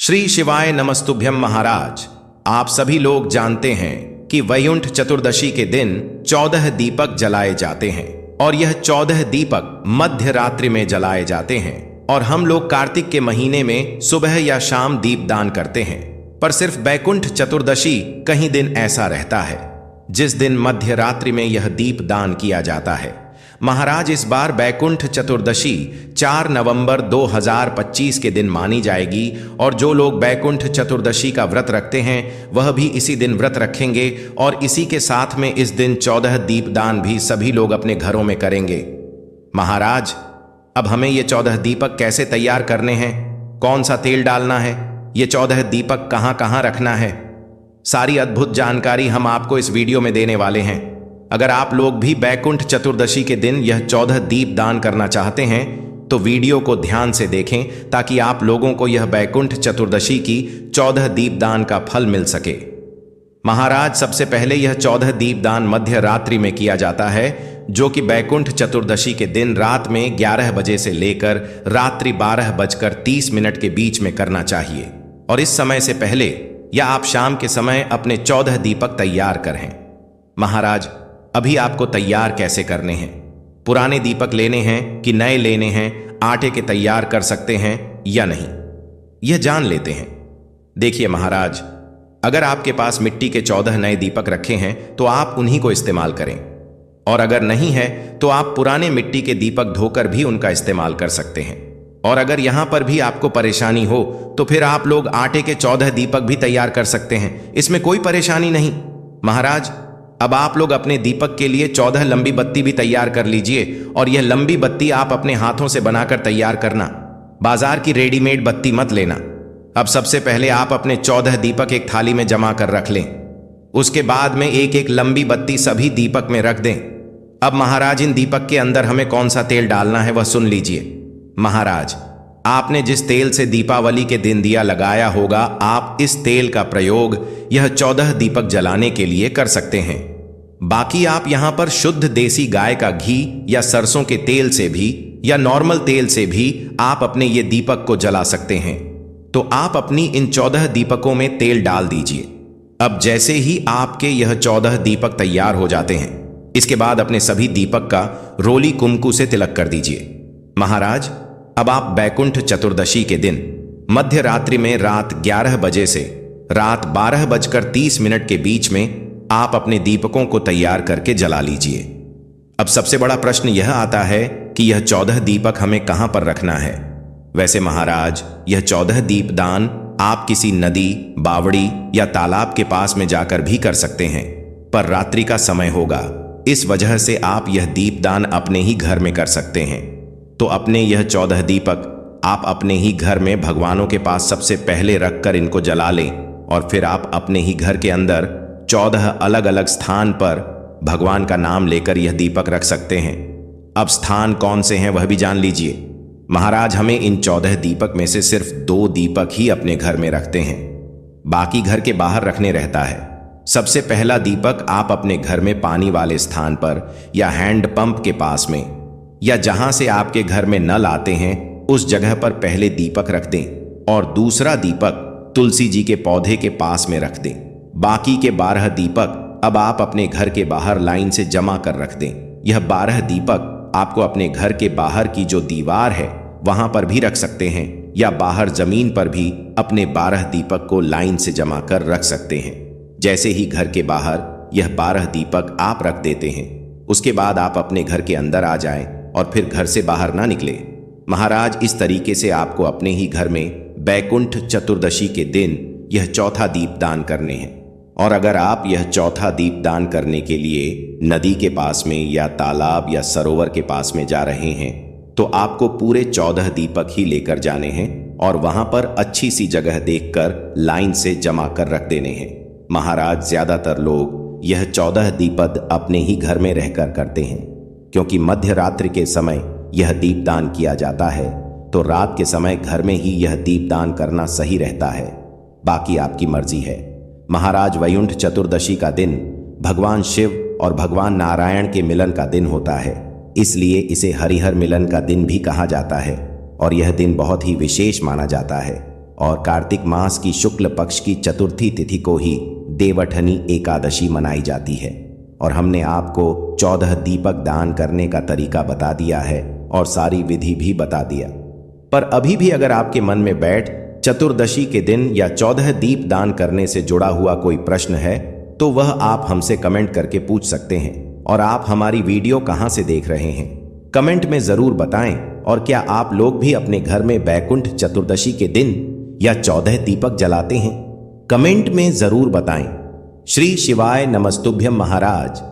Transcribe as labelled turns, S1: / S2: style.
S1: श्री शिवाय नमस्तुभ्यम महाराज। आप सभी लोग जानते हैं कि वैकुंठ चतुर्दशी के दिन 14 दीपक जलाए जाते हैं और यह 14 दीपक मध्य रात्रि में जलाए जाते हैं और हम लोग कार्तिक के महीने में सुबह या शाम दीपदान करते हैं। पर सिर्फ वैकुंठ चतुर्दशी कहीं दिन ऐसा रहता है जिस दिन मध्य रात्रि में यह दीपदान किया जाता है। महाराज, इस बार वैकुंठ चतुर्दशी 4 नवंबर 2025 के दिन मानी जाएगी और जो लोग वैकुंठ चतुर्दशी का व्रत रखते हैं वह भी इसी दिन व्रत रखेंगे और इसी के साथ में इस दिन 14 दीपदान भी सभी लोग अपने घरों में करेंगे। महाराज, अब हमें ये 14 दीपक कैसे तैयार करने हैं, कौन सा तेल डालना है, ये 14 दीपक कहाँ कहाँ रखना है, सारी अद्भुत जानकारी हम आपको इस वीडियो में देने वाले हैं। अगर आप लोग भी वैकुंठ चतुर्दशी के दिन यह 14 दीप दान करना चाहते हैं तो वीडियो को ध्यान से देखें ताकि आप लोगों को यह वैकुंठ चतुर्दशी की 14 दीप दान का फल मिल सके। महाराज, सबसे पहले यह 14 दीप दान मध्य रात्रि में किया जाता है, जो कि वैकुंठ चतुर्दशी के दिन रात में 11 बजे से लेकर रात्रि 12:30 के बीच में करना चाहिए और इस समय से पहले या आप शाम के समय अपने 14 दीपक तैयार करें। महाराज, अभी आपको तैयार कैसे करने हैं, पुराने दीपक लेने हैं कि नए लेने हैं, आटे के तैयार कर सकते हैं या नहीं, यह जान लेते हैं। देखिए महाराज, अगर आपके पास मिट्टी के 14 नए दीपक रखे हैं तो आप उन्हीं को इस्तेमाल करें और अगर नहीं है तो आप पुराने मिट्टी के दीपक धोकर भी उनका इस्तेमाल कर सकते हैं। और अगर यहां पर भी आपको परेशानी हो तो फिर आप लोग आटे के 14 दीपक भी तैयार कर सकते हैं, इसमें कोई परेशानी नहीं। महाराज, अब आप लोग अपने दीपक के लिए 14 लंबी बत्ती भी तैयार कर लीजिए और यह लंबी बत्ती आप अपने हाथों से बनाकर तैयार करना, बाजार की रेडीमेड बत्ती मत लेना। अब सबसे पहले आप अपने 14 दीपक एक थाली में जमा कर रख लें, उसके बाद में एक एक लंबी बत्ती सभी दीपक में रख दें। अब महाराज, इन दीपक के अंदर हमें कौन सा तेल डालना है वह सुन लीजिए। महाराज, आपने जिस तेल से दीपावली के दिन दिया लगाया होगा, आप इस तेल का प्रयोग यह 14 दीपक जलाने के लिए कर सकते हैं। बाकी आप यहां पर शुद्ध देसी गाय का घी या सरसों के तेल से भी या नॉर्मल तेल से भी आप अपने ये दीपक को जला सकते हैं। तो आप अपनी इन 14 दीपकों में तेल डाल दीजिए। अब जैसे ही आपके यह 14 दीपक तैयार हो जाते हैं, इसके बाद अपने सभी दीपक का रोली कुमकु से तिलक कर दीजिए। महाराज, अब आप वैकुंठ चतुर्दशी के दिन मध्य रात्रि में रात 11 बजे से रात 12:30 के बीच में आप अपने दीपकों को तैयार करके जला लीजिए। अब सबसे बड़ा प्रश्न यह आता है कि यह 14 दीपक हमें कहां पर रखना है। वैसे महाराज, यह 14 दीपदान आप किसी नदी, बावड़ी या तालाब के पास में जाकर भी कर सकते हैं, पर रात्रि का समय होगा, इस वजह से आप यह दीपदान अपने ही घर में कर सकते हैं। तो अपने यह 14 दीपक आप अपने ही घर में भगवानों के पास सबसे पहले रखकर इनको जला लें और फिर आप अपने ही घर के अंदर 14 अलग अलग स्थान पर भगवान का नाम लेकर यह दीपक रख सकते हैं। अब स्थान कौन से हैं वह भी जान लीजिए। महाराज, हमें इन 14 दीपक में से सिर्फ 2 दीपक ही अपने घर में रखते हैं, बाकी घर के बाहर रखने रहता है। सबसे पहला दीपक आप अपने घर में पानी वाले स्थान पर या हैंडपंप के पास में या जहां से आपके घर में नल आते हैं उस जगह पर पहले दीपक रख दें और दूसरा दीपक तुलसी जी के पौधे के पास में रख दें। बाकी के 12 दीपक अब आप अपने घर के बाहर लाइन से जमा कर रख दें। यह 12 दीपक आपको अपने घर के बाहर की जो दीवार है वहां पर भी रख सकते हैं या बाहर जमीन पर भी अपने 12 दीपक को लाइन से जमा कर रख सकते हैं। जैसे ही घर के बाहर यह 12 दीपक आप रख देते हैं, उसके बाद आप अपने घर के अंदर आ जाएं और फिर घर से बाहर ना निकले। महाराज, इस तरीके से आपको अपने ही घर में वैकुंठ चतुर्दशी के दिन यह 4था दीपदान करने हैं। और अगर आप यह 4था दीपदान करने के लिए नदी के पास में या तालाब या सरोवर के पास में जा रहे हैं तो आपको पूरे 14 दीपक ही लेकर जाने हैं और वहां पर अच्छी सी जगह देखकर लाइन से जमा कर रख देने हैं। महाराज, ज्यादातर लोग यह 14 दीपक अपने ही घर में रहकर करते हैं, क्योंकि मध्य रात्रि के समय यह दीपदान किया जाता है, तो रात के समय घर में ही यह दीपदान करना सही रहता है। बाकी आपकी मर्जी है। महाराज, वैकुंठ चतुर्दशी का दिन भगवान शिव और भगवान नारायण के मिलन का दिन होता है, इसलिए इसे हरिहर मिलन का दिन भी कहा जाता है और यह दिन बहुत ही विशेष माना जाता है और कार्तिक मास की शुक्ल पक्ष की चतुर्थी तिथि को ही देवठनी एकादशी मनाई जाती है। और हमने आपको 14 दीपक दान करने का तरीका बता दिया है और सारी विधि भी बता दिया। पर अभी भी अगर आपके मन में बैठ चतुर्दशी के दिन या 14 दीप दान करने से जुड़ा हुआ कोई प्रश्न है तो वह आप हमसे कमेंट करके पूछ सकते हैं। और आप हमारी वीडियो कहां से देख रहे हैं कमेंट में जरूर बताएं। और क्या आप लोग भी अपने घर में बैकुंठ चतुर्दशी के दिन या 14 दीपक जलाते हैं? कमेंट में जरूर बताएं। श्री शिवाय नमस्तुभ्यम महाराज।